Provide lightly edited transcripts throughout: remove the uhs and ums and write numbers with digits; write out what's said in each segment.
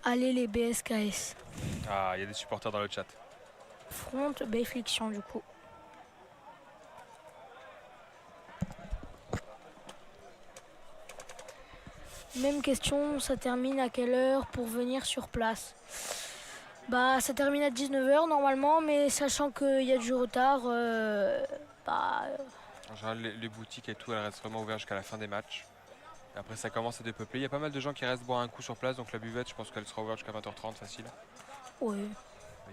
Allez les BSKS. Ah, il y a des supporters dans le chat. Front Béfliction du coup. Même question, ça termine à quelle heure pour venir sur place? Bah ça termine à 19 h normalement, mais sachant qu'il y a du retard, En général, les boutiques et tout, elles restent vraiment ouvertes jusqu'à la fin des matchs. Et après, ça commence à dépeupler. Il y a pas mal de gens qui restent boire un coup sur place, donc la buvette, je pense qu'elle sera ouverte jusqu'à 20 h 30 facile. ouais.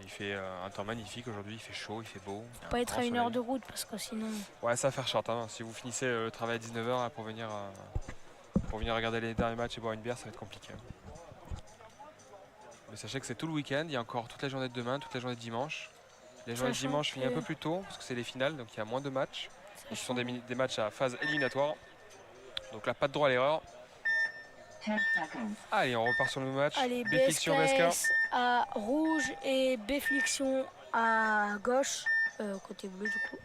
Il fait un temps magnifique aujourd'hui, il fait chaud, il fait beau. Faut pas être à 1 heure de route parce que sinon. Ouais, ça va faire short. Hein. Si vous finissez le travail à 19 h pour venir regarder les derniers matchs et boire une bière, ça va être compliqué. Mais sachez que c'est tout le week-end, il y a encore toute la journée de demain, toute la journée de dimanche. Les journées de dimanche finissent un peu plus tôt parce que c'est les finales, donc il y a moins de matchs. Ce sont des matchs à phase éliminatoire. Donc là, pas de droit à l'erreur. Allez, on repart sur le match. Allez, Béfliction BSKS à rouge et Béfliction à gauche, côté bleu du coup.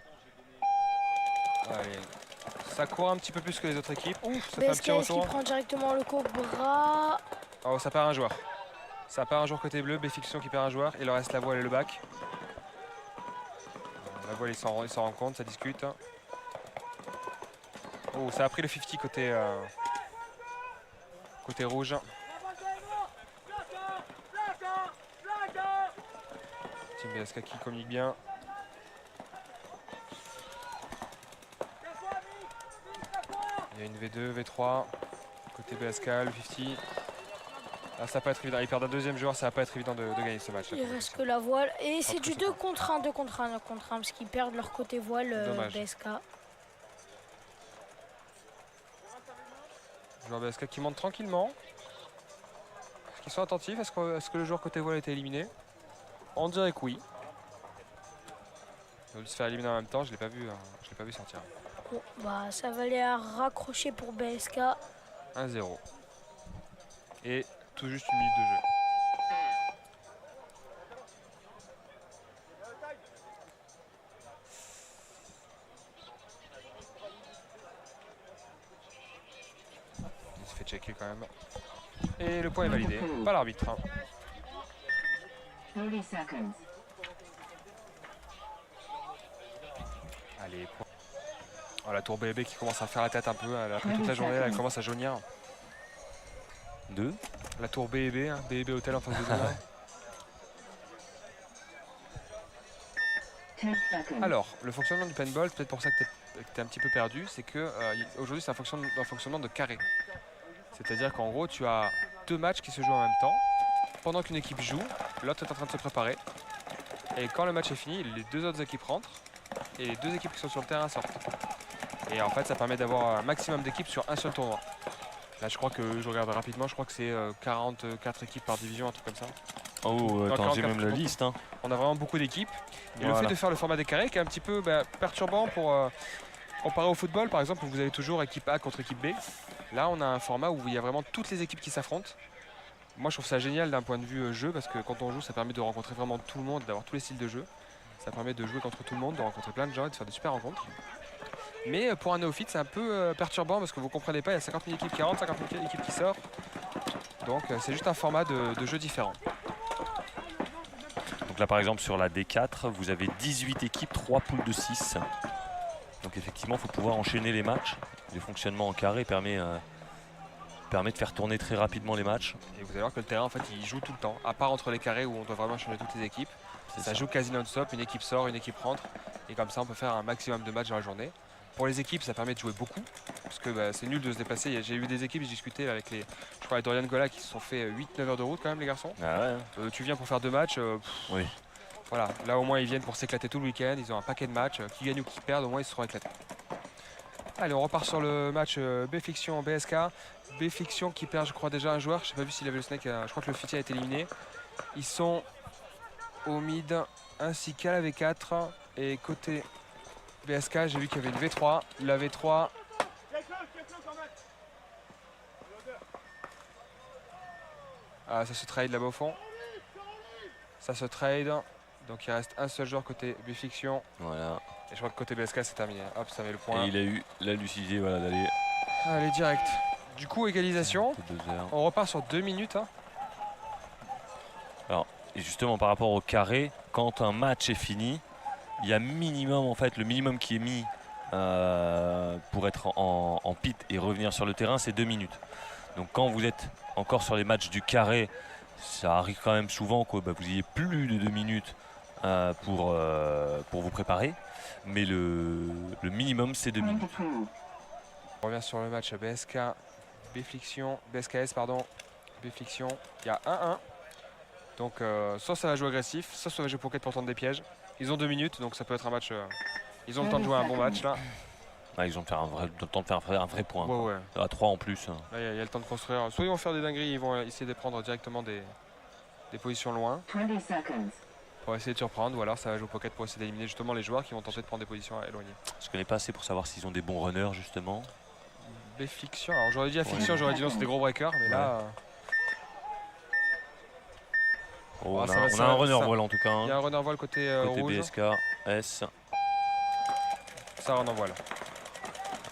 Allez, ça court un petit peu plus que les autres équipes. Ouf, ça BSKS fait un petit retour. qui prend directement le Cobra. Oh, ça perd un joueur. Ça perd un joueur côté bleu, Béfliction qui perd un joueur. Il leur reste la voile et le bac. La voile, ils s'en rendent compte, ça discute. Oh, ça a pris le 50 côté rouge. Team BSK qui communique bien. Il y a une V2, V3. Côté BSK, le 50. Là, ça va pas être évident. Il perd un deuxième joueur, ça va pas être évident de gagner ce match. Il reste que la voile. Et c'est du 2 contre 1, 2 contre 1, 2 contre 1, parce qu'ils perdent leur côté voile BSK. Joueur BSK qui monte tranquillement. Est-ce qu'ils sont attentifs? Est-ce que le joueur côté voile a été éliminé? On dirait que oui. Il a dû se faire éliminer en même temps, je l'ai pas vu sortir. Bon, bah ça valait à raccrocher pour BSK. 1-0. Et tout juste une minute de jeu. Il se fait checker quand même. Et le point est validé par l'arbitre. Allez, oh, la tour BB qui commence à faire la tête un peu. Après toute la journée, elle commence à jaunir. La tour BB, hein, BB Hotel en face de nous. Alors, le fonctionnement du paintball, peut-être pour ça que tu es un petit peu perdu, c'est que aujourd'hui c'est un fonctionnement de carré. C'est-à-dire qu'en gros, tu as deux matchs qui se jouent en même temps. Pendant qu'une équipe joue, l'autre est en train de se préparer. Et quand le match est fini, les deux autres équipes rentrent et les deux équipes qui sont sur le terrain sortent. Et en fait, ça permet d'avoir un maximum d'équipes sur un seul tournoi. Là, je crois que, je regarde rapidement, je crois que c'est 44 équipes par division, un truc comme ça. Oh, attends, j'ai même la liste. Hein. On a vraiment beaucoup d'équipes. Et voilà. Le fait de faire le format des carrés qui est un petit peu perturbant pour comparer au football, par exemple, où vous avez toujours équipe A contre équipe B. Là, on a un format où il y a vraiment toutes les équipes qui s'affrontent. Moi, je trouve ça génial d'un point de vue jeu, parce que quand on joue, ça permet de rencontrer vraiment tout le monde, d'avoir tous les styles de jeu. Ça permet de jouer contre tout le monde, de rencontrer plein de gens et de faire des super rencontres. Mais pour un néophyte, c'est un peu perturbant parce que vous ne comprenez pas, il y a 50 000 équipes qui rentrent, 50 000 équipes qui sortent. Donc c'est juste un format de jeu différent. Donc là par exemple sur la D4, vous avez 18 équipes, 3 poules de 6. Donc effectivement, il faut pouvoir enchaîner les matchs. Le fonctionnement en carré permet de faire tourner très rapidement les matchs. Et vous allez voir que le terrain en fait il joue tout le temps, à part entre les carrés où on doit vraiment changer toutes les équipes. Ça joue quasi non-stop, une équipe sort, une équipe rentre. Et comme ça on peut faire un maximum de matchs dans la journée. Pour les équipes, ça permet de jouer beaucoup, parce que c'est nul de se déplacer. J'ai eu des équipes, j'ai discuté avec je crois, avec Dorian Gola qui se sont fait 8-9 heures de route quand même, les garçons. Ah ouais. Tu viens pour faire 2 matchs. Oui. Voilà, là au moins ils viennent pour s'éclater tout le week-end. Ils ont un paquet de matchs. Qui gagnent ou qui perdent, au moins ils se seront éclatés. Allez, on repart sur le match B-Fiction BSK. B-Fiction qui perd, je crois, déjà un joueur. Je n'ai pas vu s'il avait le snake. Je crois que le Fiti a été éliminé. Ils sont au mid ainsi qu'à la V4. Et côté BSK, j'ai vu qu'il y avait une V3. La V3. Ah, ça se trade là-bas au fond. Ça se trade. Donc il reste un seul joueur côté B-Fiction. Voilà. Et je crois que côté BSK c'est terminé. Hop, ça met le point. Et il a eu la lucidité voilà, d'aller. Allez, direct. Du coup, égalisation. On repart sur 2 minutes. Hein. Et justement par rapport au carré, quand un match est fini, il y a minimum en fait le minimum qui est mis pour être en pit et revenir sur le terrain, c'est 2 minutes. Donc quand vous êtes encore sur les matchs du carré, ça arrive quand même souvent que vous ayez plus de 2 minutes pour vous préparer. Mais le minimum c'est 2 minutes. On revient sur le match BSK, BSKS pardon, Bfliction. Il y a 1-1. Donc soit ça va jouer agressif, soit ça va jouer pocket pour tenter des pièges. Ils ont 2 minutes, donc ça peut être un match. Ils ont le temps de jouer un bon match là. Ah, ils ont le temps de faire un vrai point. Ouais. À 3 en plus. Là, il y a le temps de construire. Soit ils vont faire des dingueries, ils vont essayer de prendre directement des positions loin. Pour essayer de surprendre, ou alors ça va jouer au pocket pour essayer d'éliminer justement les joueurs qui vont tenter de prendre des positions éloignées. Je connais pas assez pour savoir s'ils ont des bons runners justement. Bfliction, alors j'aurais dit Affliction, j'aurais dit non, c'est des gros breakers, mais là. Oh, on a un runner voile en tout cas. Il y a un runner voile côté rouge. BSK, S. Ça run en voile.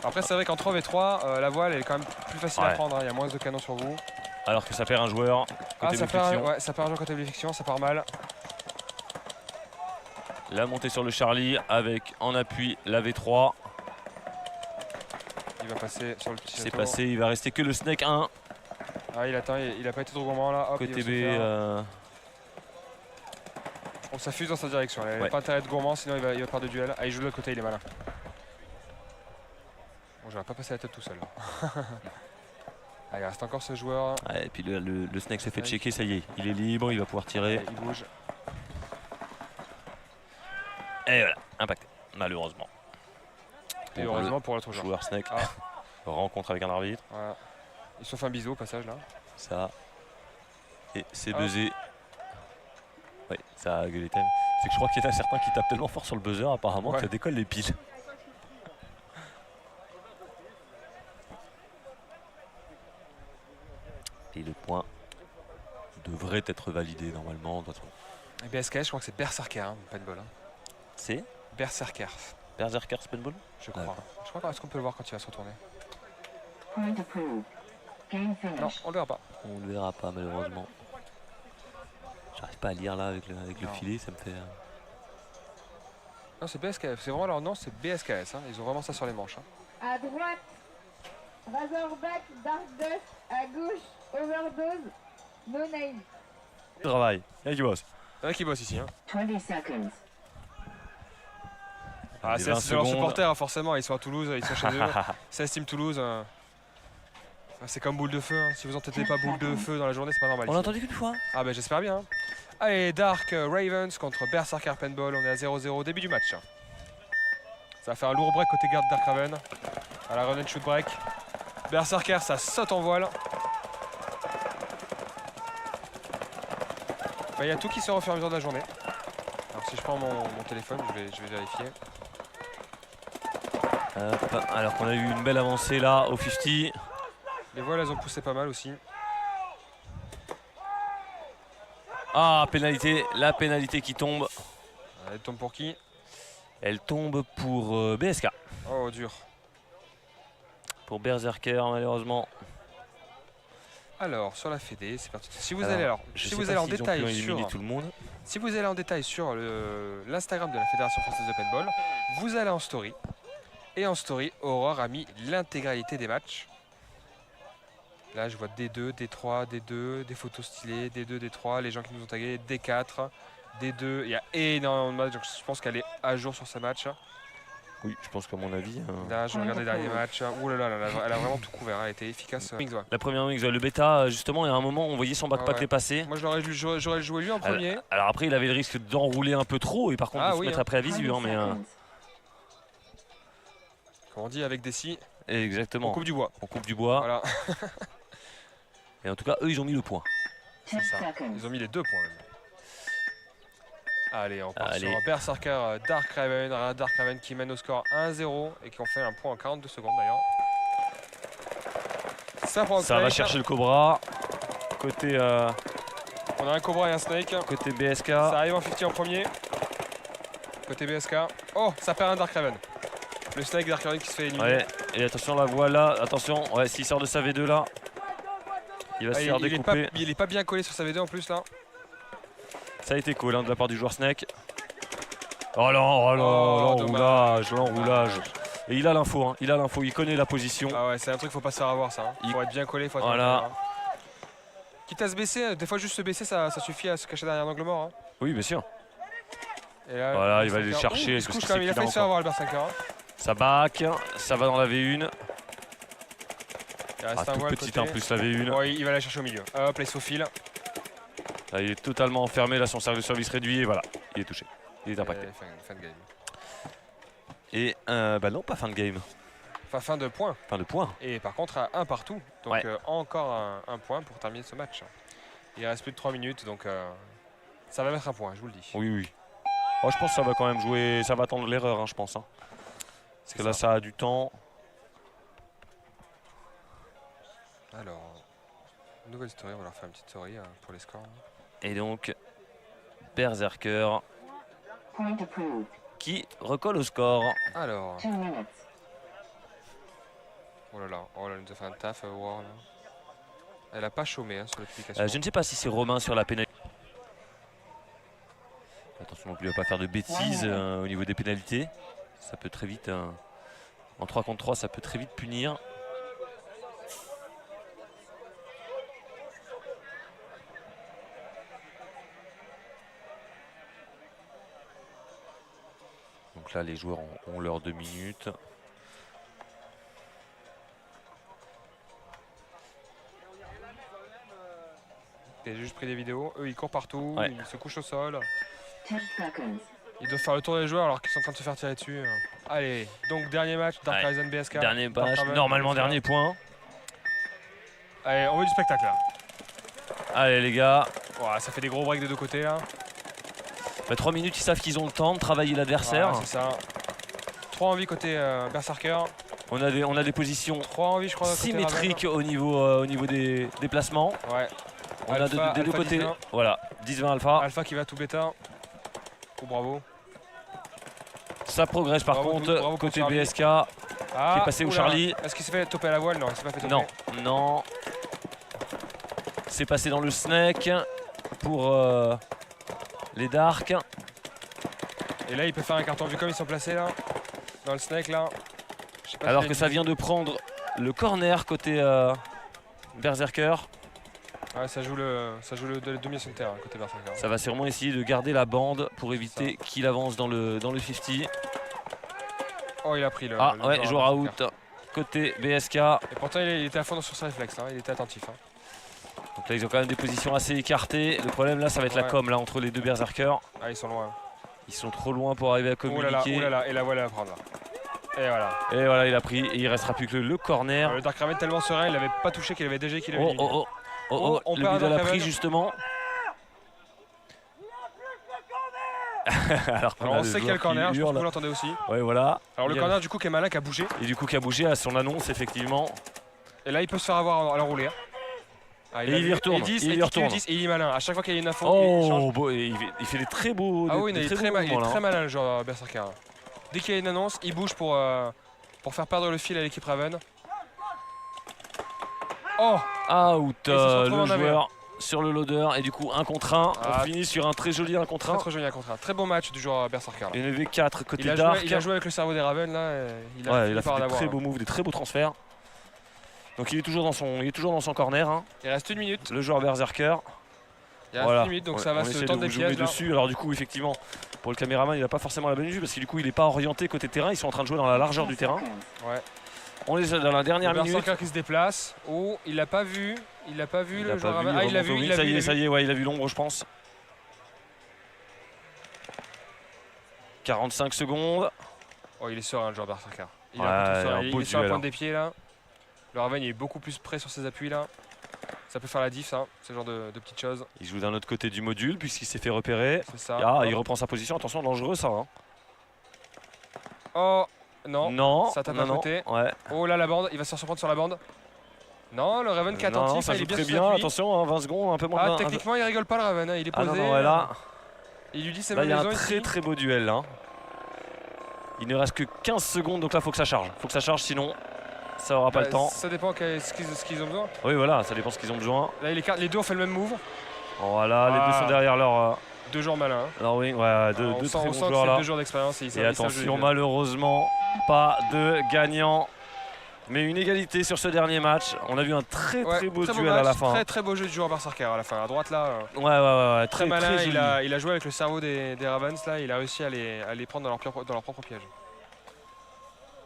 Après c'est vrai qu'en 3v3, la voile elle est quand même plus facile à prendre, il y a moins de canons sur vous. Alors que ça perd un joueur côté ça perd un joueur côté Bfliction, ça part mal. La montée sur le Charlie avec en appui la V3. Il va passer sur le petit château. C'est passé, il va rester que le Snake 1. Ah il attend, il a pas été trop gourmand là. Hop, côté B. On s'affuse dans sa direction, il n'a pas intérêt de gourmand sinon il va perdre de duel. Ah il joue de l'autre côté, il est malin. Bon je vais pas passer la tête tout seul. Ah, il reste encore ce joueur. Et puis le Snake s'est fait checker, ça y est, il est libre, il va pouvoir tirer. Il bouge. Et voilà, impacté, malheureusement. Et heureusement pour l'autre joueur Snake. Rencontre avec un arbitre. Voilà. Ils se font un bisou au passage là. Ça. Et c'est buzzé. Ouais, ça a gueulé thème. C'est que je crois qu'il y en a certains qui tapent tellement fort sur le buzzer apparemment que ça décolle les piles. Et le point devrait être validé normalement. Et BSKS, je crois que c'est Berserker, hein, paintball. Hein. C'est Berserker. Berserker paintball. Je crois. Je crois est-ce qu'on peut le voir quand il va se retourner? Non, on le verra pas. On le verra pas malheureusement. J'arrive pas à lire là avec le filet, ça me fait... Non, c'est BSKS, c'est vraiment leur nom, c'est BSKS. Hein. Ils ont vraiment ça sur les manches. Hein. À droite, Razorback, Dark Dust. À gauche, Overdose, No Name. Travail, il y a qui bosse. Il y en a qui bossent ici. Hein. 20 seconds. Ah, c'est leurs supporters, hein, forcément. Ils sont à Toulouse, ils sont chez eux. C'est Team Toulouse. C'est comme boule de feu. Hein. Si vous entendez pas boule de feu dans la journée, c'est pas normal. On l'a entendu qu'une fois. Ah, bah j'espère bien. Hein. Allez, Dark Ravens contre Berserker Paintball. On est à 0-0, début du match. Ça va faire un lourd break côté garde Dark Raven. À la run and shoot break. Berserker, ça saute en voile. Il y a tout qui sort au fur et à mesure de la journée. Alors si je prends mon téléphone, je vais vérifier. Alors qu'on a eu une belle avancée là au 50. Les voiles, elles ont poussé pas mal aussi. Ah, pénalité, la pénalité qui tombe. Elle tombe pour qui? Elle tombe pour BSK. Oh, dur. Pour Berserker, malheureusement. Alors, sur la Fédé, c'est parti. Si vous allez en détail sur l'Instagram de la Fédération Française de Paintball, vous allez en story. Et en story, Aurore a mis l'intégralité des matchs. Là, je vois D2, D3, D2, des photos stylées, D2, D3, les gens qui nous ont tagués, D4, D2. Il y a énormément de matchs, donc je pense qu'elle est à jour sur ce match. Oui, je pense qu'à mon avis... Là, je regarde les derniers matchs. Ouh là là, elle a vraiment tout couvert, elle a été efficace. La première Wings, le bêta, justement, il y a un moment, on voyait son backpack dépasser. Moi, j'aurais joué lui en premier. Alors après, il avait le risque d'enrouler un peu trop et par contre de se mettre après à visu. Hein, mais, comme on dit, avec des scies. Exactement. On coupe du bois. On coupe du bois. Voilà. Et en tout cas, eux, ils ont mis le point. C'est ça. Ils ont mis les 2 points même. Allez, on part sur Berserker Dark Raven qui mène au score 1-0 et qui ont fait un point en 42 secondes d'ailleurs. Ça va chercher le Cobra. Côté... On a un Cobra et un Snake. Côté BSK. Ça arrive en 50 en premier. Côté BSK. Oh, ça perd un Dark Raven. Le Snake Dark Raven qui se fait éliminer. Ouais, et attention, la voile là. Attention, ouais, s'il sort de sa V2 là, il va se faire découper. Il est pas bien collé sur sa V2 en plus là. Ça a été cool hein, de la part du joueur Snake. Oh là, l'enroulage. Et il a l'info, hein, il connaît la position. Ah ouais, c'est un truc, faut pas se faire avoir ça. Hein. Faut être bien collé, faut être voilà. Quitte à se baisser, des fois juste se baisser, ça suffit à se cacher derrière un angle mort. Hein. Oui, bien sûr. Et là, voilà, il va aller chercher. Il se couche quand même, il a failli se faire avoir le berserker. Ça back, ça va dans la V1. Il reste un toute voile petite côté. en plus la V1. Bon, il va la chercher au milieu. Hop, là il se faufile. Là, il est totalement enfermé, là son cercle de service réduit et voilà, il est touché. Il est impacté. Fin de game. Et bah non, pas fin de game. Enfin, fin de point. Fin de point. Et par contre, à 1 partout. Donc ouais. Encore un point pour terminer ce match. Il reste plus de 3 minutes, donc ça va mettre un point, je vous le dis. Oui, oui. Oh, je pense que ça va quand même jouer, ça va attendre l'erreur, hein, je pense. Hein. Parce que là, ça a du temps. Alors, nouvelle story, on va leur faire une petite story hein, pour les scores. Et donc, Berserker qui recolle au score. Alors, oh là là, elle nous a fait un taf, War, là. Elle a pas chômé hein, sur l'application. Je ne sais pas si c'est Romain sur la pénalité. Attention non plus à ne pas faire de bêtises au niveau des pénalités. Ça peut très vite, en 3 contre 3, ça peut très vite punir. Donc là, les joueurs ont leurs 2 minutes. J'ai juste pris des vidéos. Eux, ils courent partout, ouais. Ils se couchent au sol. Ils doivent faire le tour des joueurs alors qu'ils sont en train de se faire tirer dessus. Allez, donc dernier match, Dark Horizon BSK. Dernier match, normalement dernier point. Allez, on veut du spectacle là. Allez les gars. Voilà, ça fait des gros breaks des deux côtés là. Bah, 3 minutes, ils savent qu'ils ont le temps de travailler l'adversaire. Voilà, c'est ça. 3 envies côté Berserker. On a des positions 3 envies, je crois, symétriques au niveau des déplacements. Ouais. On Alpha, a des deux côtés. 10-20. Voilà, 10-20 Alpha. Alpha qui va tout bêta. Oh, bravo. Ça progresse par contre bravo côté BSK qui est passé au Charlie. Est-ce qu'il s'est fait toper à la voile? Non, il s'est pas fait toper. Non, non. C'est passé dans le Snake pour les Dark. Et là, il peut faire un carton vu comme ils sont placés là. Dans le Snake là. Alors que ça vient de prendre le corner côté Berserker. Ouais, ça joue le demi sur le terrain côté Berserker. Ça va sûrement essayer de garder la bande pour éviter qu'il avance dans le 50. Oh, il a pris le. Ah le ouais, joueur out côté BSK. Et pourtant, il était à fond sur ses réflexes, hein, il était attentif. Hein. Donc là, ils ont quand même des positions assez écartées. Le problème là, ça va être la com là entre les deux Berserkers. Ah, ils sont loin. Ils sont trop loin pour arriver à communiquer. Oh là là, et la voilà à prendre là. Et voilà. Et voilà, il a pris et il restera plus que le corner. Le Dark Raven tellement serein, il avait pas touché qu'il avait déjà qu'il avait. Le middle a pris justement. Alors on sait qu'il y a le corner, je pense que vous l'entendez aussi. Ouais, voilà. Alors le corner du coup qui est malin, qui a bougé. Et du coup qui a bougé à son annonce effectivement. Et là il peut se faire avoir à l'enrouler. Ah, et il y retourne. Et il est malin. À chaque fois qu'il y a une info, il fait des très beaux. Ah oui, il est très malin le joueur Berserker. Dès qu'il y a une annonce, il bouge pour faire perdre le fil à l'équipe Raven. Oh, out le joueur sur le loader et du coup 1 contre 1. On finit sur un très joli 1 contre 1. Très joli 1 contre 1. Très beau match du joueur Berserker. Une V4 côté Dark. Il a joué avec le cerveau des Raven là. Il a fait des très beaux moves, des très beaux transferts. Donc il est toujours dans son corner. Hein. Il reste 1 minute. Le joueur Berserker. Il reste 1 minute, donc ça va se tendre des pièges là. Dessus. Alors du coup effectivement pour le caméraman il n'a pas forcément la bonne vue parce que du coup il n'est pas orienté côté terrain. Ils sont en train de jouer dans la largeur du terrain. Ouais. On est dans la dernière minute. Berserker qui se déplace. Oh, il l'a pas vu. Il l'a pas vu le joueur Raven. Ah, il l'a vu. Ça y est, ouais, il a vu l'ombre je pense. 45 secondes. Oh, il est serein le joueur Berserker. Il est sur la pointe des pieds là. Le Raven il est beaucoup plus près sur ses appuis là. Ça peut faire la diff ça, ce genre de petites choses. Il joue d'un autre côté du module puisqu'il s'est fait repérer. C'est ça. Ah, il reprend sa position, attention dangereux ça. Hein. Oh non, ça tape à côté. Ouais. Oh là la bande, il va se faire surprendre sur la bande. Non, le Raven qui est attentif, ça il est bien très bien, attention, hein, 20 secondes, un peu moins. Ah, techniquement il rigole pas le Raven, hein, il est posé. Là, il lui dit c'est là, ma il y a maison un ici. très beau duel là. Il ne reste que 15 secondes donc là faut que ça charge. Faut que ça charge sinon ça aura pas le temps. Ça dépend ce qu'ils ont besoin. Oui voilà, ça dépend ce qu'ils ont besoin. Là les deux ont fait le même move. Voilà, les deux sont derrière leur 2 joueurs malins. Alors oui, ouais, deux On très bons sent joueurs que c'est là. 2 joueurs d'expérience. Et attention, malheureusement, pas de gagnant. Mais une égalité sur ce dernier match. On a vu un très beau duel à la fin. Très beau jeu du joueur Berserker à la fin. À droite là, Ouais, très malin. très il a joué avec le cerveau des Ravens là. Il a réussi à les prendre dans leur propre piège.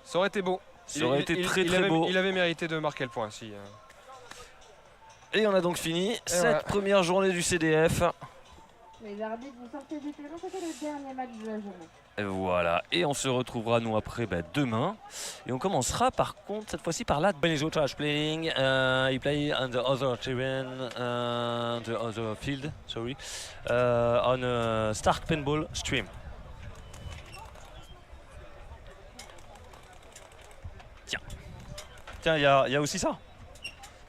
Ça aurait été beau. Ça aurait été très beau. Il avait mérité de marquer le point si. Et on a donc fini cette première journée du CDF. Les arbitres, vous sortez du terrain, c'était le dernier match de la journée. Et voilà, et on se retrouvera nous après demain. Et on commencera par contre cette fois-ci par là. Benjo Trash playing, he play on the other terrain, the other field, sorry, on a Stark Paintball stream. Tiens, il y a aussi ça.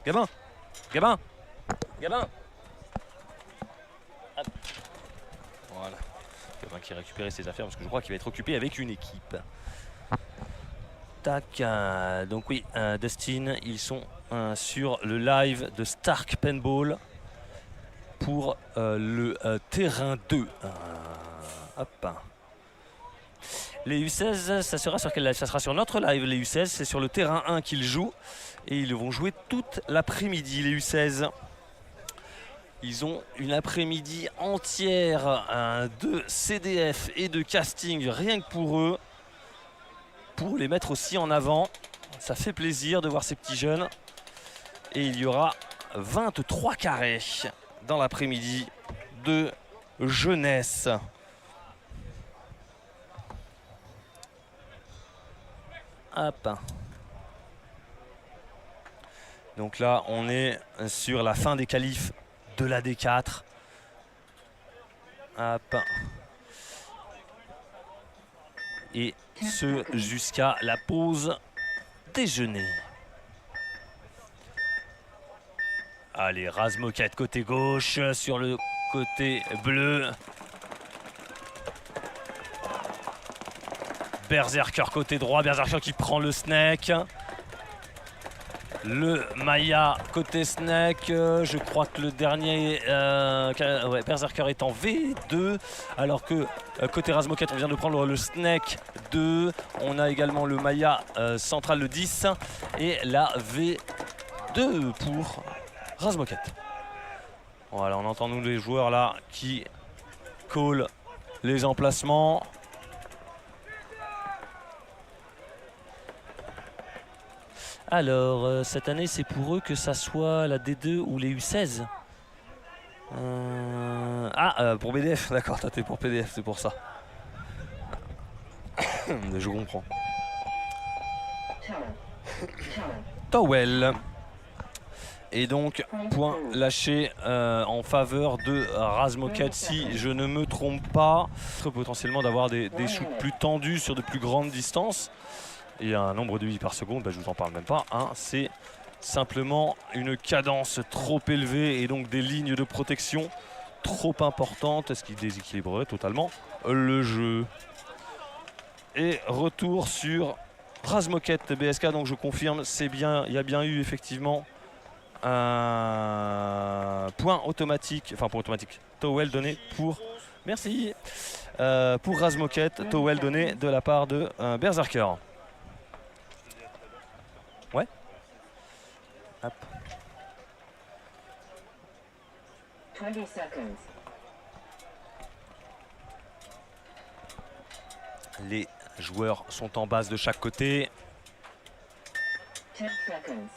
Gabin. Voilà. Gabin qui récupérait ses affaires parce que je crois qu'il va être occupé avec une équipe. Tac. Donc oui, Dustin, ils sont sur le live de Stark Paintball pour le terrain 2. Hop. Les U16, ça sera sur quel live? Ça sera sur notre live. Les U16, c'est sur le terrain 1 qu'ils jouent. Et ils vont jouer toute l'après-midi, les U16. Ils ont une après-midi entière de CDF et de casting, rien que pour eux. Pour les mettre aussi en avant. Ça fait plaisir de voir ces petits jeunes. Et il y aura 23 carrés dans l'après-midi de jeunesse. Hop. Donc là, on est sur la fin des qualifs de la D4. Hop. Et ce jusqu'à la pause déjeuner. Allez, Razmoket côté gauche, sur le côté bleu. Berserker côté droit, Berserker qui prend le snake. Le Maya côté snake, je crois que le dernier Berserker est en V2, alors que côté Razmoket on vient de prendre le snake 2. On a également le Maya central le 10 et la V2 pour Razmoket. Voilà, on entend nous les joueurs là qui call les emplacements. Alors, cette année, c'est pour eux que ça soit la D2 ou les U16. Pour BDF, d'accord, toi t'es pour PDF, c'est pour ça. Je comprends. Towel. Et donc, point lâché en faveur de Razmoket, si je ne me trompe pas. Potentiellement d'avoir des shoots plus tendus sur de plus grandes distances. Et un nombre de 8 par seconde, je vous en parle même pas. C'est simplement une cadence trop élevée et donc des lignes de protection trop importantes, ce qui déséquilibrerait totalement le jeu. Et retour sur Razmoket BSK, donc je confirme, c'est bien, il y a bien eu effectivement un point automatique, Towel donné pour, merci, pour Razmoket, Towel donné de la part de Berserker. Ouais. Hop. 20 seconds. Les joueurs sont en base de chaque côté. 10 seconds.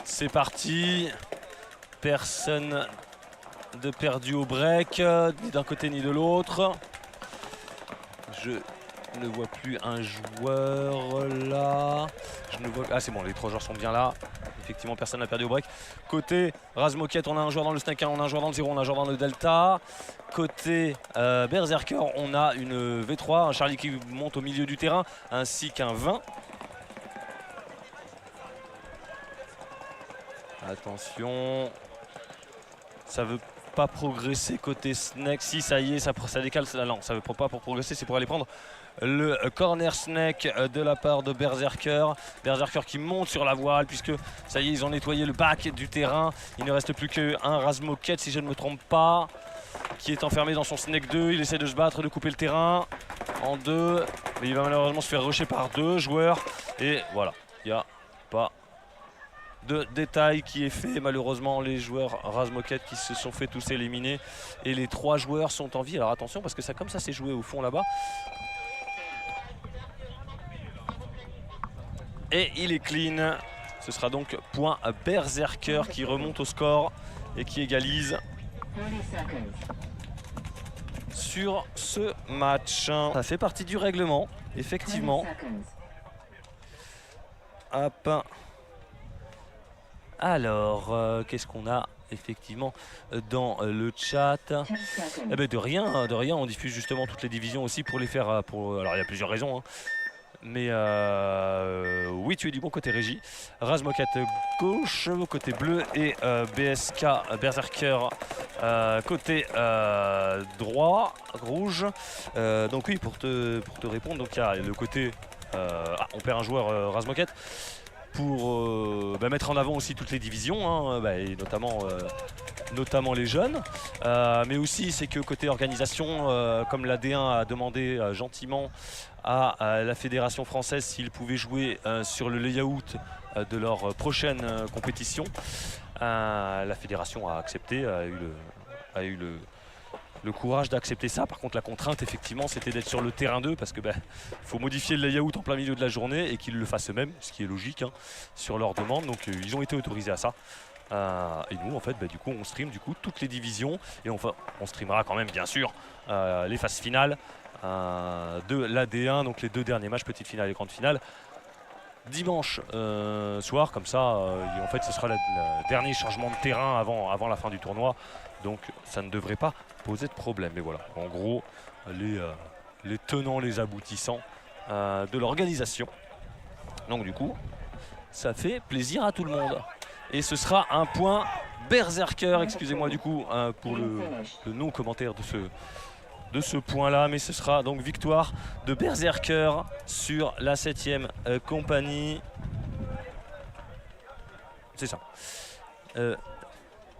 C'est parti. Personne de perdu au break, ni d'un côté ni de l'autre. Je ne vois plus un joueur là. Je ne vois... Ah c'est bon, les 3 joueurs sont bien là. Effectivement, personne n'a perdu au break. Côté Razmoket, on a un joueur dans le snake 1, on a un joueur dans le 0, on a un joueur dans le delta. Côté Berserker, on a une V3, un Charlie qui monte au milieu du terrain, ainsi qu'un 20. Attention. Ça veut pas progresser côté snake. Si, ça y est, ça décale. Non, ça veut pas pour progresser, c'est pour aller prendre le corner snake de la part de Berserker. Berserker qui monte sur la voile puisque ça y est, ils ont nettoyé le bac du terrain. Il ne reste plus qu'un Razmoket si je ne me trompe pas, qui est enfermé dans son snake 2. Il essaie de se battre, de couper le terrain en deux. Mais il va malheureusement se faire rusher par 2 joueurs. Et voilà, il n'y a pas de détail qui est fait. Malheureusement, les joueurs Razmoket qui se sont fait tous éliminer. Et les 3 joueurs sont en vie. Alors attention parce que ça, comme ça s'est joué au fond là-bas. Et il est clean. Ce sera donc point à Berserker qui remonte au score et qui égalise 30 seconds. sur ce match. Ça fait partie du règlement, 20 effectivement. seconds. Hop. Alors, qu'est-ce qu'on a effectivement dans le chat? 10 seconds. Eh ben de rien, on diffuse justement toutes les divisions aussi pour les faire. Alors il y a plusieurs raisons, hein. Mais oui, tu es du bon côté régie. Razmoket gauche, côté bleu, et BSK Berserker côté droit, rouge. Donc oui, pour te répondre, donc il y a le côté on perd un joueur Razmoket pour mettre en avant aussi toutes les divisions, hein, et notamment les jeunes. Mais aussi c'est que côté organisation, comme la D1 a demandé gentiment à la fédération française s'ils pouvaient jouer sur le layout de leur prochaine compétition, la fédération a accepté, a eu le courage d'accepter ça. Par contre la contrainte effectivement c'était d'être sur le terrain 2 parce que faut modifier le layout en plein milieu de la journée et qu'ils le fassent eux-mêmes, ce qui est logique, hein, sur leur demande. Donc ils ont été autorisés à ça. Et nous en fait du coup on stream toutes les divisions et on streamera quand même bien sûr les phases finales de l'AD1, donc les 2 derniers matchs, petite finale et grande finale, dimanche soir. Comme ça en fait ce sera le dernier changement de terrain avant la fin du tournoi, donc ça ne devrait pas poser de problème. Et voilà, en gros les tenants, les aboutissants de l'organisation. Donc du coup ça fait plaisir à tout le monde. Et ce sera un point Berserker, excusez-moi du coup pour le non-commentaire de ce point-là, mais ce sera donc victoire de Berserker sur la 7e compagnie. C'est ça.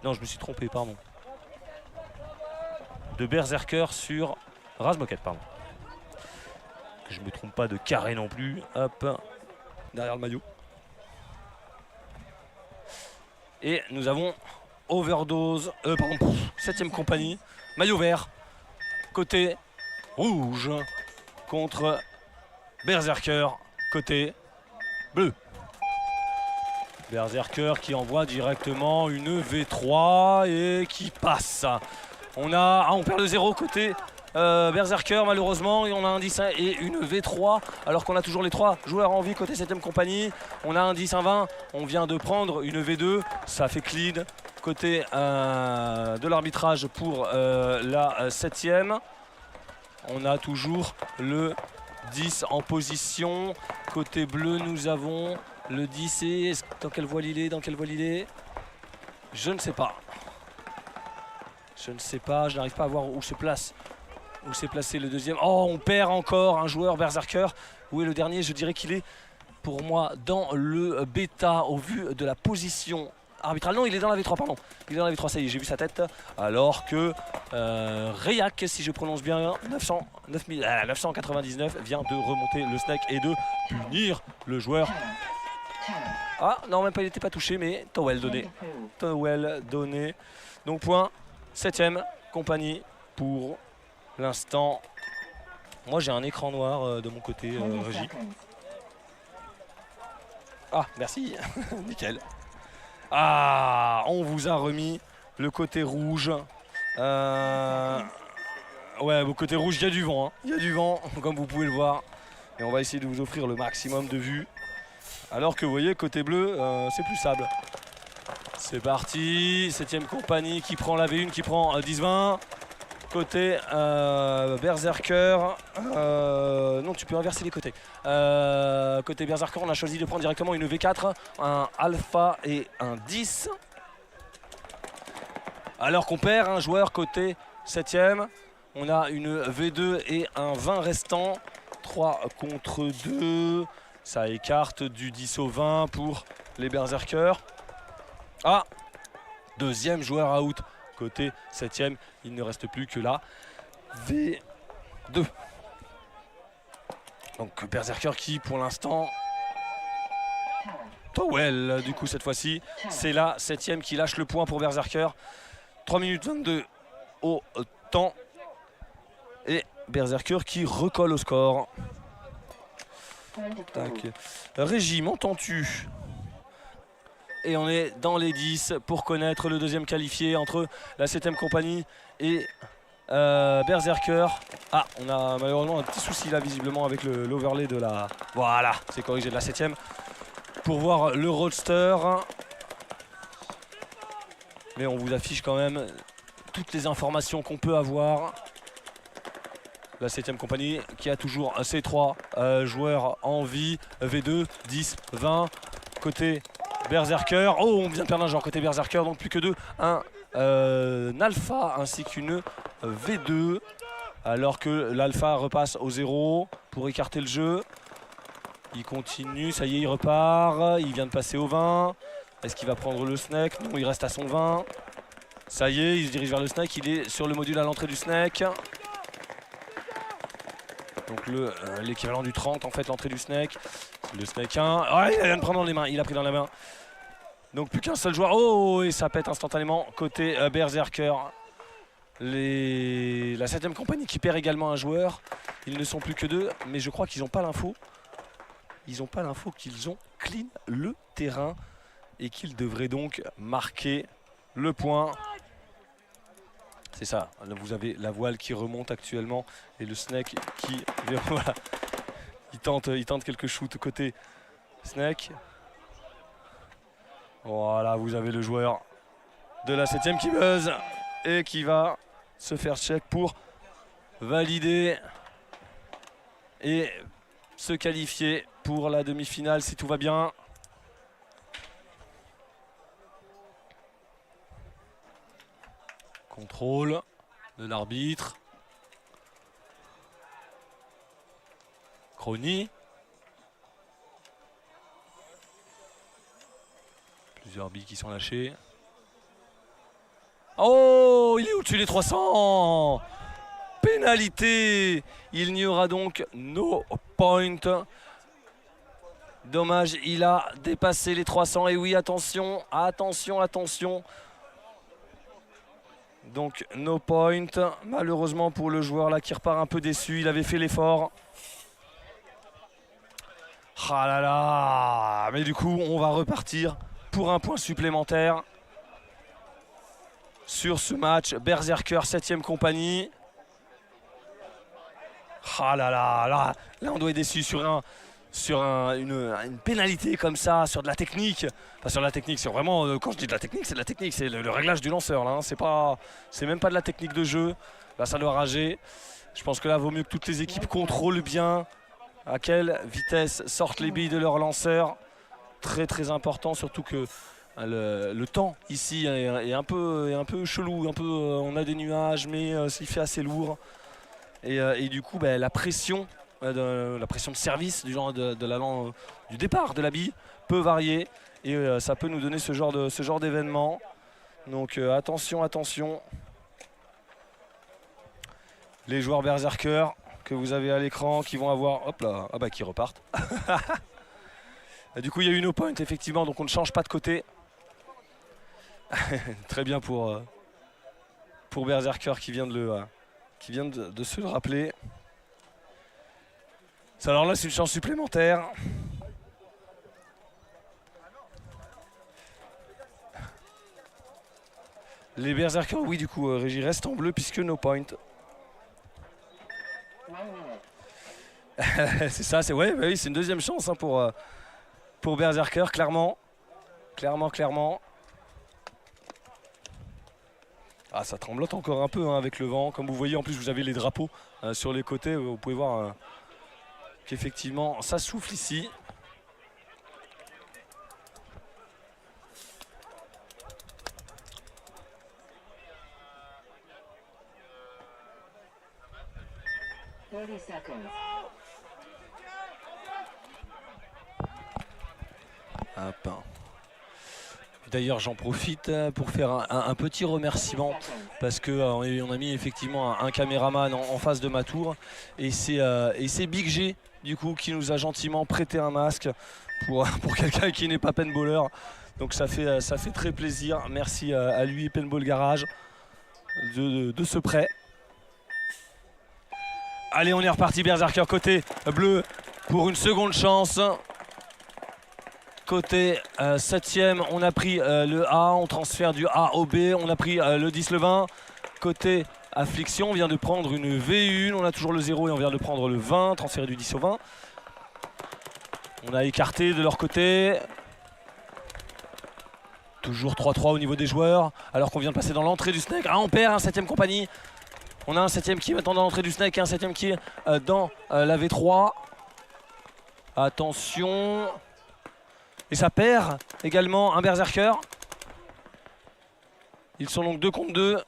Non, je me suis trompé, pardon. De Berserker sur Razmoket, pardon. Que je me trompe pas de carré non plus. Hop, derrière le maillot. Et nous avons Overdose, 7e compagnie, maillot vert, côté rouge, contre Berserker, côté bleu. Berserker qui envoie directement une V3 et qui passe. On perd le 0 côté Berserker malheureusement, et on a un 10 et une V3 alors qu'on a toujours les 3 joueurs en vie côté 7e compagnie. On a un 10, un 20, on vient de prendre une V2, ça fait clean côté de l'arbitrage pour la 7e. On a toujours le 10 en position. Côté bleu nous avons le 10 et dans quelle voile il est, je ne sais pas. Je n'arrive pas à voir où s'est placé le deuxième. Oh, on perd encore un joueur Berserker. Où est le dernier? Je dirais qu'il est pour moi dans le bêta au vu de la position arbitrale. Non, il est dans la V3, pardon. Il est dans la V3, ça y est, j'ai vu sa tête. Alors que Reyak, si je prononce bien, 999 vient de remonter le snack et de punir le joueur. Ah, non, même pas, il n'était pas touché, mais Towel donné. Donc point, 7e compagnie pour l'instant. Moi j'ai un écran noir de mon côté, régie. Ah, merci, nickel. Ah, on vous a remis le côté rouge. Ouais, au côté rouge, il y a du vent. Il y a du vent, comme vous pouvez le voir. Et on va essayer de vous offrir le maximum de vues. Alors que vous voyez, côté bleu, c'est plus sable. C'est parti, 7e compagnie qui prend la V1, qui prend 10-20. Côté Berserker, non, tu peux inverser les côtés. Côté Berserker, on a choisi de prendre directement une V4, un Alpha et un 10. Alors qu'on perd un joueur côté 7e, on a une V2 et un 20 restant. 3 contre 2. Ça écarte du 10 au 20 pour les Berserkers. Ah, deuxième joueur out. Côté 7e, il ne reste plus que la V2. Donc Berserker qui pour l'instant... Towel du coup cette fois-ci. C'est la 7e qui lâche le point pour Berserker. 3 minutes 22 au temps. Et Berserker qui recolle au score. Tac. Régie, m'entends-tu? Et on est dans les 10 pour connaître le deuxième qualifié entre la 7e compagnie et Berserker. Ah, on a malheureusement un petit souci là visiblement avec l'overlay de la... Voilà, c'est corrigé de la 7e. Pour voir le roadster. Mais on vous affiche quand même toutes les informations qu'on peut avoir. La 7e compagnie qui a toujours ses 3 joueurs en vie. V2, 10, 20. Côté Berserker. Oh, on vient de perdre un joueur côté Berserker, donc plus que 2. Un alpha ainsi qu'une V2. Alors que l'alpha repasse au 0 pour écarter le jeu. Il continue, ça y est, il repart. Il vient de passer au 20. Est-ce qu'il va prendre le snake? Non, il reste à son 20. Ça y est, il se dirige vers le snake. Il est sur le module à l'entrée du snake. Donc l'équivalent du 30 en fait, l'entrée du snake. Le snake 1. Oh, il vient de prendre dans les mains, il a pris dans la main. Donc plus qu'un seul joueur. Oh, et ça pète instantanément côté Berserker. La 7e compagnie qui perd également un joueur. Ils ne sont plus que 2, mais je crois qu'ils n'ont pas l'info. Ils n'ont pas l'info qu'ils ont clean le terrain et qu'ils devraient donc marquer le point. C'est ça, vous avez la voile qui remonte actuellement et le snake qui... Voilà. Il tente quelques shoots côté snake. Voilà, vous avez le joueur de la 7e qui buzz et qui va se faire check pour valider et se qualifier pour la demi-finale si tout va bien. Contrôle de l'arbitre. Chrony. Plusieurs billes qui sont lâchées. Oh, il est au-dessus des 300. Pénalité. Il n'y aura donc no point. Dommage, il a dépassé les 300. Et oui, attention, attention, attention. Donc no point. Malheureusement pour le joueur là qui repart un peu déçu. Il avait fait l'effort. Ah là là. Mais du coup, on va repartir pour un point supplémentaire. Sur ce match, Berserker 7e compagnie. Ah là là, là on doit être déçu sur une pénalité comme ça, sur de la technique. Enfin sur de la technique, c'est vraiment, quand je dis de la technique, c'est de la technique, c'est le réglage du lanceur là. Hein. C'est même pas de la technique de jeu. Là ça doit rager. Je pense que là vaut mieux que toutes les équipes contrôlent bien à quelle vitesse sortent les billes de leur lanceur. Très très important, surtout que le temps ici est un peu chelou, on a des nuages mais il fait assez lourd et du coup la pression de service du départ de la bille peut varier et ça peut nous donner ce genre d'événement. Donc attention, attention. Les joueurs Berserker que vous avez à l'écran qui vont avoir, hop là, ah bah qui repartent. Du coup il y a eu no point effectivement, donc on ne change pas de côté. Très bien pour Berserker qui vient de se le rappeler. Alors là c'est une chance supplémentaire. Les Berserkers, oui du coup Régie reste en bleu puisque no point. C'est ça, c'est ouais, bah oui, c'est une deuxième chance hein, pour Berserker, clairement. Clairement. Ah, ça tremblote encore un peu hein, avec le vent. Comme vous voyez, en plus vous avez les drapeaux sur les côtés. Vous pouvez voir qu'effectivement ça souffle ici. Hop. D'ailleurs, j'en profite pour faire un petit remerciement parce qu'on a mis effectivement un caméraman en face de ma tour et c'est Big G du coup qui nous a gentiment prêté un masque pour quelqu'un qui n'est pas paintballer. Donc ça fait très plaisir. Merci à lui et Paintball Garage de ce prêt. Allez, on est reparti. Berserker côté bleu pour une seconde chance. Côté 7ème, on a pris le A, on transfère du A au B, on a pris le 10, le 20. Côté Affliction, on vient de prendre une V1, on a toujours le 0 et on vient de prendre le 20, transféré du 10 au 20. On a écarté de leur côté. Toujours 3-3 au niveau des joueurs, alors qu'on vient de passer dans l'entrée du Snake. Ah, on perd un 7ème compagnie. On a un 7ème qui est maintenant dans l'entrée du Snake et un 7ème qui est dans la V3. Attention. Et ça perd également un Berserker. Ils sont donc 2 contre 2.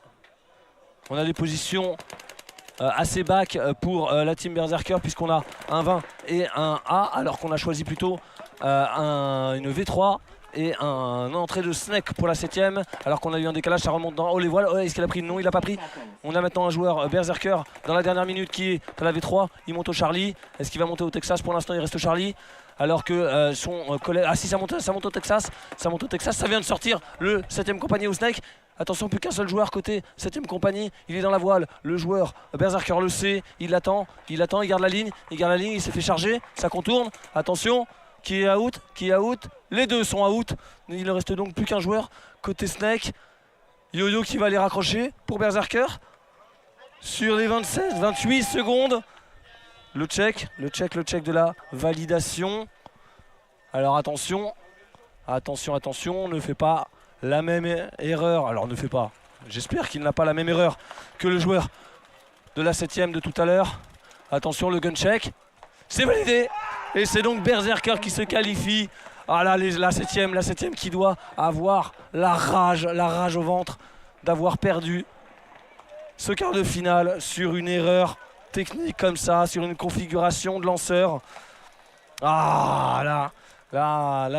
On a des positions assez back pour la team Berserker puisqu'on a un 20 et un A alors qu'on a choisi plutôt une V3 et un entrée de Snake pour la 7ème alors qu'on a eu un décalage, ça remonte dans... Oh les voiles, est-ce qu'il a pris? Non, il n'a pas pris. On a maintenant un joueur Berserker dans la dernière minute qui est à la V3, il monte au Charlie. Est-ce qu'il va monter au Texas? Pour l'instant il reste au Charlie. Alors que son collègue... Ah si, ça monte au Texas. Ça monte au Texas, ça vient de sortir le 7ème compagnie au Snake. Attention, plus qu'un seul joueur côté 7ème compagnie. Il est dans la voile, le joueur Berserker le sait. Il l'attend, il garde la ligne. Il s'est fait charger, ça contourne. Attention, qui est out? Les deux sont out. Il ne reste donc plus qu'un joueur côté Snake. Yo-Yo qui va les raccrocher pour Berserker. Sur les 28 secondes. Le check de la validation. Alors attention, ne fait pas la même erreur. Alors ne fait pas, j'espère qu'il n'a pas la même erreur que le joueur de la 7ème de tout à l'heure. Attention, le gun check, c'est validé. Et c'est donc Berserker qui se qualifie. Ah là, la 7ème qui doit avoir la rage au ventre d'avoir perdu ce quart de finale sur une erreur technique comme ça, sur une configuration de lanceur. Ah là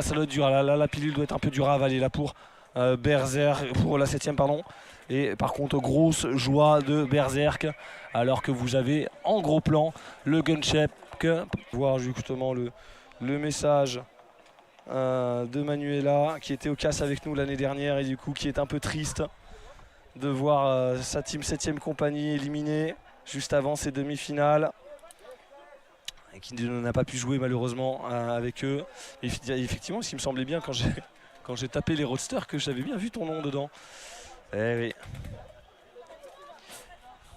ça doit être dur, là, la pilule doit être un peu dure à avaler là pour Berserk, pour la 7ème pardon. Et par contre grosse joie de Berserk alors que vous avez en gros plan le guncheck. Voir justement le message de Manuela qui était au casse avec nous l'année dernière et du coup qui est un peu triste de voir sa team 7ème compagnie éliminée juste avant ces demi-finales et qui n'a pas pu jouer malheureusement avec eux. Et effectivement, ce qui me semblait bien quand j'ai tapé les roadsters, que j'avais bien vu ton nom dedans. Eh oui.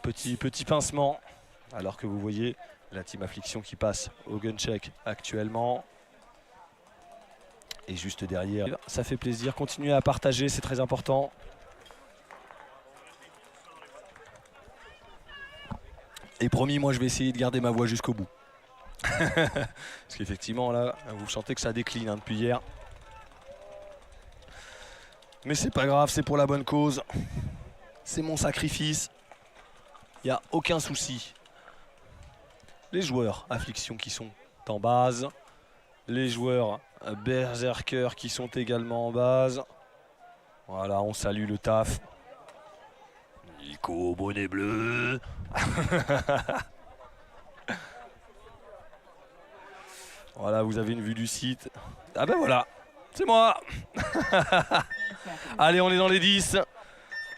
Petit pincement, alors que vous voyez la team Affliction qui passe au guncheck actuellement. Et juste derrière, ça fait plaisir. Continuez à partager, c'est très important. Et promis, moi je vais essayer de garder ma voix jusqu'au bout. Parce qu'effectivement là, vous sentez que ça décline depuis hier. Mais c'est pas grave, c'est pour la bonne cause. C'est mon sacrifice. Il n'y a aucun souci. Les joueurs Affliction qui sont en base. Les joueurs Berserker qui sont également en base. Voilà, on salue le taf. Nico, bonnet bleu. Voilà, vous avez une vue du site. Ah ben voilà, c'est moi. Allez, on est dans les 10.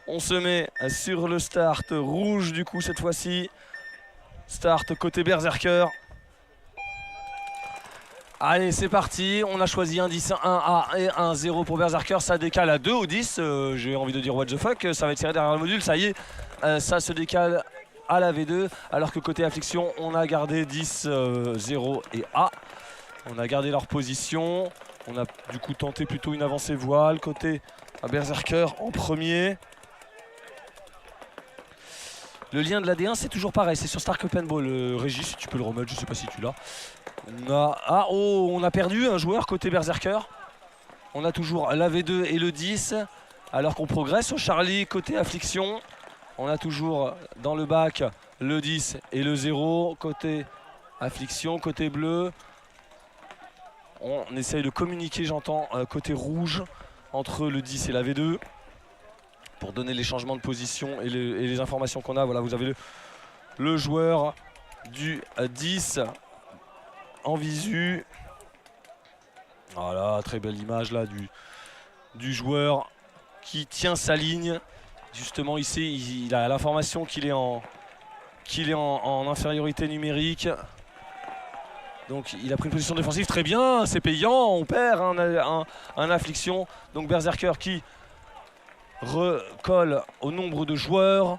On se met sur le start rouge du coup cette fois-ci. Start côté Berserker. Allez, c'est parti. On a choisi un 10, un A et un 0 pour Berserker. Ça décale à 2 au 10. J'ai envie de dire what the fuck. Ça va être tiré derrière le module. Ça y est, ça se décale à la V2. Alors que côté Affliction, on a gardé 10, 0 et A. On a gardé leur position. On a du coup tenté plutôt une avancée voile. Côté Berserker en premier. Le lien de la D1, c'est toujours pareil. C'est sur Stark Paintball. Régis, si tu peux le remettre, je sais pas si tu l'as. On a perdu un joueur côté Berserker. On a toujours la V2 et le 10. Alors qu'on progresse au Charlie côté Affliction. On a toujours dans le bac le 10 et le 0 côté Affliction, côté bleu. On essaye de communiquer, j'entends, côté rouge entre le 10 et la V2 pour donner les changements de position et les informations qu'on a. Voilà, vous avez le joueur du 10 en visu. Voilà, très belle image là du joueur qui tient sa ligne. Justement, il a l'information qu'il est en infériorité numérique. Donc il a pris une position défensive, très bien, c'est payant, on perd un affliction. Donc Berserker qui recolle au nombre de joueurs.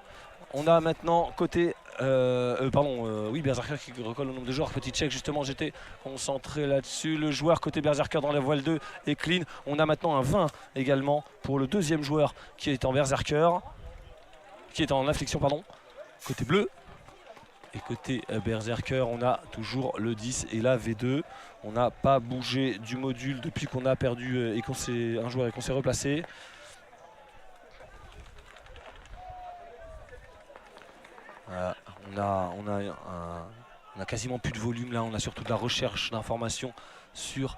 On a maintenant côté... oui, Berserker qui recolle au nombre de joueurs. Petit check, justement, j'étais concentré là-dessus. Le joueur côté Berserker dans la voile 2 est clean. On a maintenant un 20 également pour le deuxième joueur qui est en Berserker, qui est en affliction, pardon, côté bleu. Et côté Berserker, on a toujours le 10 et la V2. On n'a pas bougé du module depuis qu'on a perdu un joueur et qu'on s'est replacé. On a quasiment plus de volume là, on a surtout de la recherche d'informations sur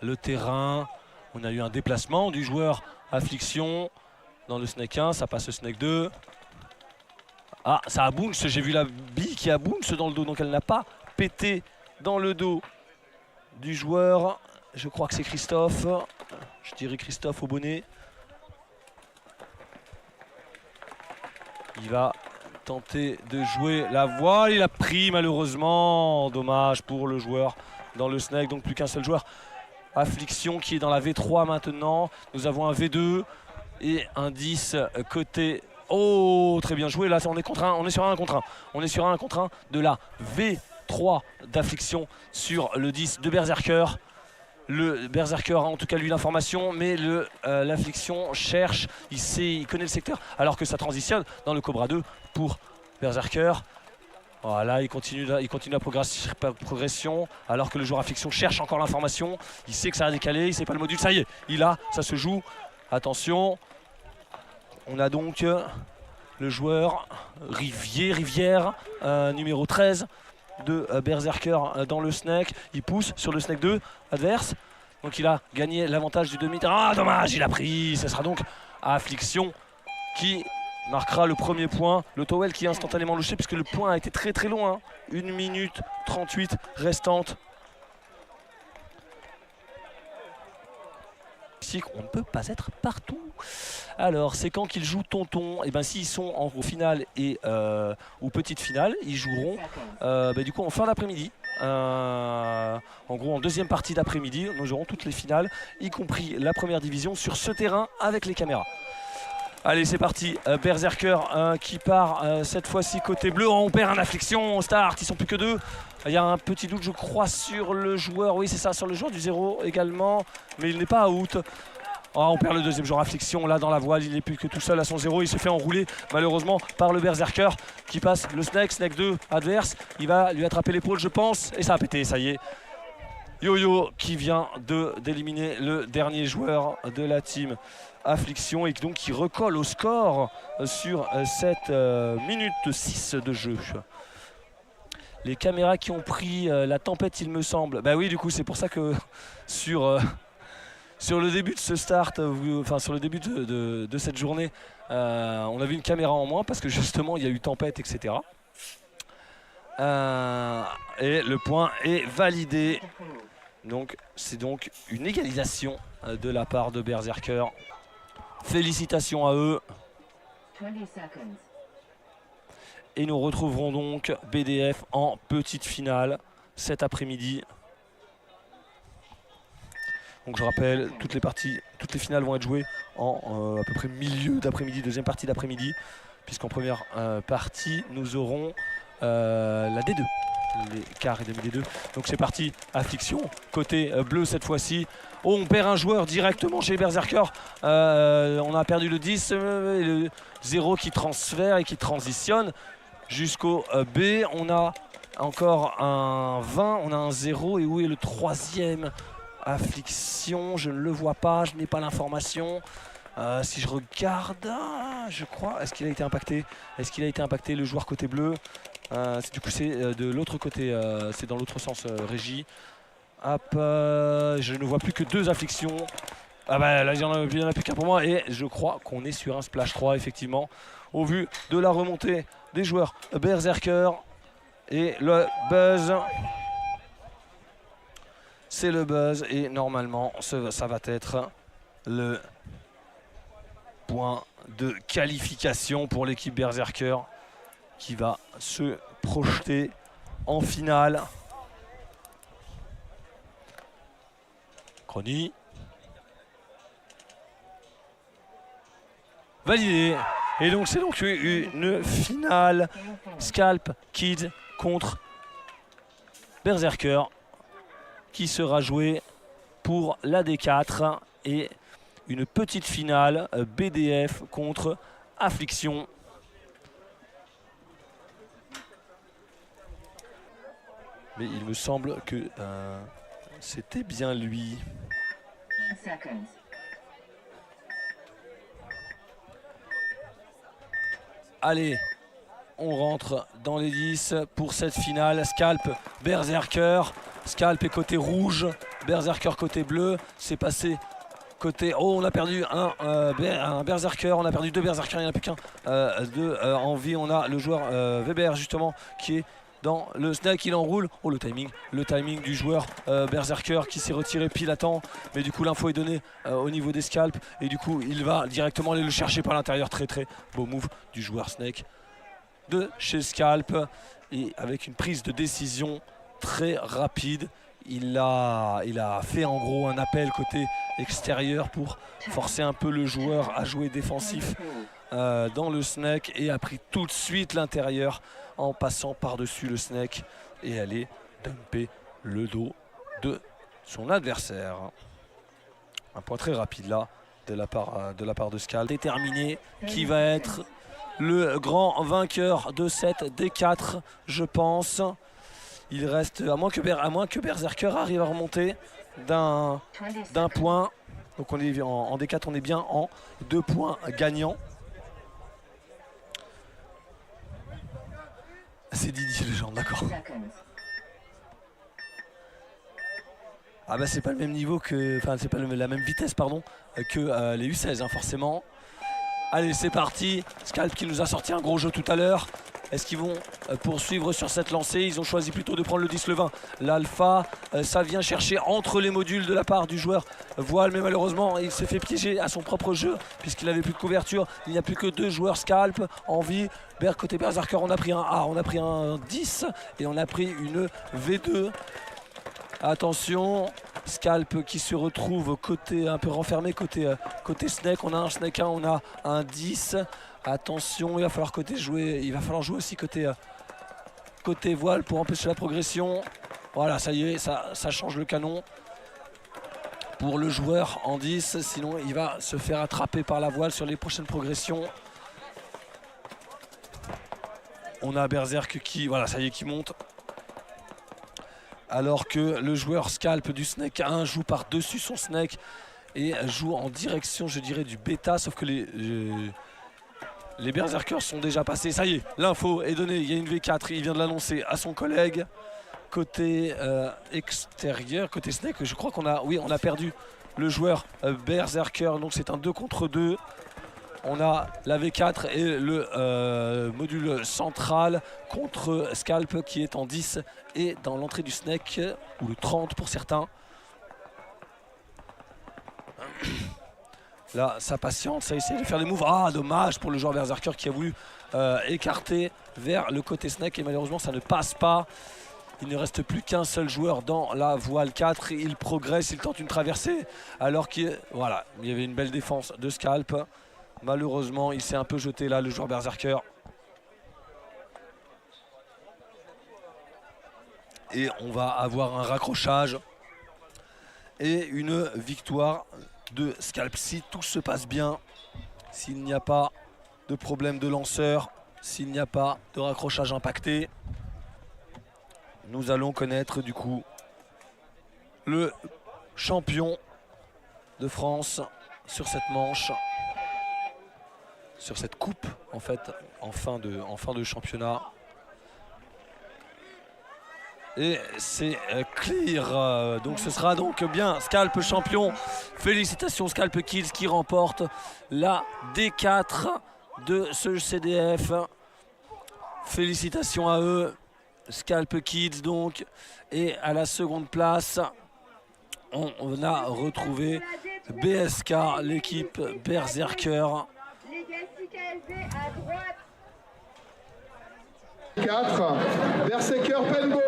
le terrain. On a eu un déplacement du joueur affliction dans le snake 1, ça passe le snake 2. Ah, ça a bounce, j'ai vu la bille qui a bounce dans le dos, donc elle n'a pas pété dans le dos du joueur. Je crois que c'est Christophe, je dirais Christophe au bonnet. Il va tenter de jouer la voile, il a pris malheureusement, dommage pour le joueur dans le snake, donc plus qu'un seul joueur. Affliction qui est dans la V3 maintenant, nous avons un V2 et un 10 côté... Oh, très bien joué, là on est contre un, on est sur un contre un. On est sur un contre un de la V3 d'affliction sur le 10 de Berserker. Le Berserker a en tout cas lui l'information, mais l'affliction cherche, il connaît le secteur, alors que ça transitionne dans le Cobra 2 pour Berserker. Voilà, il continue la progression, alors que le joueur affliction cherche encore l'information. Il sait que ça a décalé, il sait pas le module, ça y est, il a, ça se joue. Attention, on a donc le joueur Rivière, numéro 13 de Berserker dans le snake. Il pousse sur le snake 2 adverse. Donc il a gagné l'avantage du demi-terrain. Ah, dommage, il a pris. Ce sera donc Affliction qui marquera le premier point. Le towel qui est instantanément louché puisque le point a été très très long. 1 minute 38 restante. On ne peut pas être partout. Alors c'est quand qu'ils jouent tonton. Et bien s'ils sont en finale et ou petite finale, ils joueront du coup en fin d'après-midi. En gros en deuxième partie d'après-midi, nous aurons toutes les finales, y compris la première division sur ce terrain avec les caméras. Allez, c'est parti. Berserker qui part cette fois-ci côté bleu. On perd un affliction. On start, ils sont plus que 2. Il y a un petit doute, je crois, sur le joueur. Oui, c'est ça, sur le joueur du 0 également. Mais il n'est pas out. Oh, on perd le deuxième joueur affliction. Là, dans la voile, il n'est plus que tout seul à son 0. Il se fait enrouler, malheureusement, par le Berserker qui passe le snake 2 adverse. Il va lui attraper l'épaule, je pense. Et ça a pété, ça y est. Yo-Yo qui vient d'éliminer le dernier joueur de la team Affliction et donc qui recolle au score sur cette minute 6 de jeu. Les caméras qui ont pris la tempête, il me semble. Bah oui, du coup, c'est pour ça que sur le début de ce start, sur le début de cette journée, on a vu une caméra en moins parce que justement, il y a eu tempête, etc. Et le point est validé. Donc, c'est donc une égalisation de la part de Berserker. Félicitations à eux. 20 seconds. Et nous retrouverons donc BDF en petite finale cet après-midi. Donc je rappelle, toutes les finales vont être jouées en à peu près milieu d'après-midi, deuxième partie d'après-midi, puisqu'en première partie, nous aurons la D2, les quarts et demi D2. Donc c'est parti, Affliction, côté bleu cette fois-ci. Oh, on perd un joueur directement chez Berserker. On a perdu le 10 et le 0 qui transfère et qui transitionne jusqu'au B. On a encore un 20, on a un 0. Et où est le troisième? Affliction, je ne le vois pas, je n'ai pas l'information. Si je regarde, je crois, est-ce qu'il a été impacté? Est-ce qu'il a été impacté, le joueur côté bleu? Du coup c'est de l'autre côté, c'est dans l'autre sens, Régie. Hop, je ne vois plus que 2 afflictions. Ah bah là, il n'y en a plus qu'un pour moi. Et je crois qu'on est sur un splash 3, effectivement. Au vu de la remontée des joueurs Berserker. Et le buzz. C'est le buzz. Et normalement, ça va être le point de qualification pour l'équipe Berserker qui va se projeter en finale. Chrony. Validé. Et donc c'est donc une finale Scalp Kids contre Berserker qui sera jouée pour la D4 et une petite finale BDF contre Affliction. Mais il me semble que c'était bien lui. 10 seconds. Allez, on rentre dans les 10 pour cette finale. Scalp, Berserker. Scalp est côté rouge, Berserker côté bleu. C'est passé côté... Oh, on a perdu un Berserker, on a perdu 2 Berserkers, il n'y en a plus qu'un. En vie, on a le joueur Weber justement qui est dans le snake, il enroule. Oh, le timing du joueur Berserker qui s'est retiré pile à temps. Mais du coup, l'info est donnée au niveau des scalps. Et du coup, il va directement aller le chercher par l'intérieur. Très très beau move du joueur snake de chez Scalp. Et avec une prise de décision très rapide. Il a fait en gros un appel côté extérieur pour forcer un peu le joueur à jouer défensif dans le snake. Et a pris tout de suite l'intérieur en passant par-dessus le snake et aller dumper le dos de son adversaire. Un point très rapide là de la part de Scalp. Déterminé qui va être le grand vainqueur de cette D4, je pense. Il reste, à moins que Berserker arrive à remonter d'un point. Donc on est en D4, on est bien en 2 points gagnants. C'est Didier Legendre, d'accord. Ah bah c'est pas le même niveau que... Enfin c'est pas la même vitesse pardon que les U16 hein, forcément. Allez c'est parti, Scalp qui nous a sorti un gros jeu tout à l'heure. Est-ce qu'ils vont poursuivre sur cette lancée? Ils ont choisi plutôt de prendre le 10, le 20. L'alpha, ça vient chercher entre les modules de la part du joueur Voile. Mais malheureusement, il s'est fait piéger à son propre jeu puisqu'il n'avait plus de couverture. Il n'y a plus que 2 joueurs Scalp en vie. Côté Berserker, on a pris un A, on a pris un 10 et on a pris une V2. Attention, Scalp qui se retrouve côté un peu renfermé, côté Snake. On a un Snake 1, on a un 10. Attention, il va falloir jouer aussi côté Voile pour empêcher la progression. Voilà, ça y est, ça change le canon pour le joueur en 10. Sinon, il va se faire attraper par la Voile sur les prochaines progressions. On a Berserk qui, voilà, ça y est, qui monte. Alors que le joueur Scalp du Snake 1 joue par-dessus son Snake et joue en direction, je dirais, du bêta. Sauf que les Berserkers sont déjà passés. Ça y est, l'info est donnée. Il y a une V4, il vient de l'annoncer à son collègue. Côté extérieur, côté Snake, je crois qu'on a perdu le joueur Berserker. Donc c'est un 2 contre 2. On a la V4 et le module central contre Scalp qui est en 10 et dans l'entrée du Snake, ou le 30 pour certains. Là, ça patiente, ça essaie de faire des moves. Ah, dommage pour le joueur Berserker qui a voulu écarter vers le côté Snake et malheureusement ça ne passe pas. Il ne reste plus qu'un seul joueur dans la voile 4. Il progresse, il tente une traversée alors qu'il voilà, il y avait une belle défense de Scalp. Malheureusement, il s'est un peu jeté là, le joueur Berserker. Et on va avoir un raccrochage et une victoire de Scalp. Si tout se passe bien, s'il n'y a pas de problème de lanceur, s'il n'y a pas de raccrochage impacté, nous allons connaître du coup le champion de France sur cette manche. Sur cette coupe en fait en fin de championnat. Et c'est clear. Donc ce sera donc bien Scalp champion. Félicitations Scalp Kids qui remporte la D4 de ce CDF. Félicitations à eux. Scalp Kids donc. Et à la seconde place, on a retrouvé BSK, l'équipe Berserker. Legacy KSD à droite. 4, Berserker Paintball.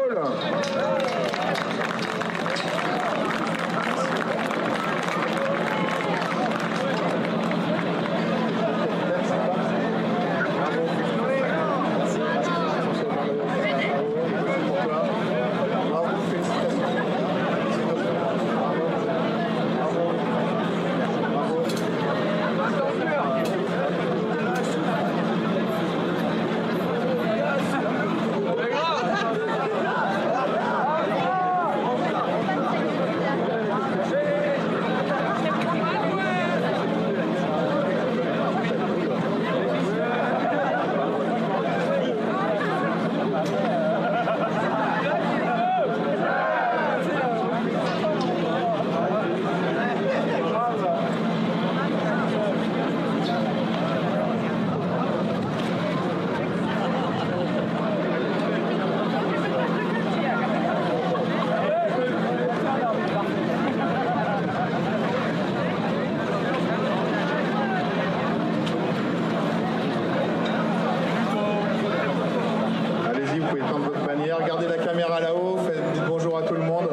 Regardez la caméra là-haut, dites bonjour à tout le monde.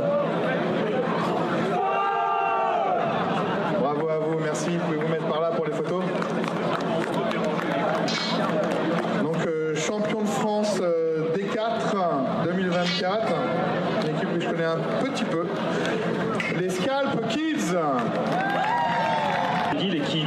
Bravo à vous, merci. Vous pouvez vous mettre par là pour les photos. Donc champion de France D4 2024, une équipe que je connais un petit peu. Les Scalp Kids. Les kids.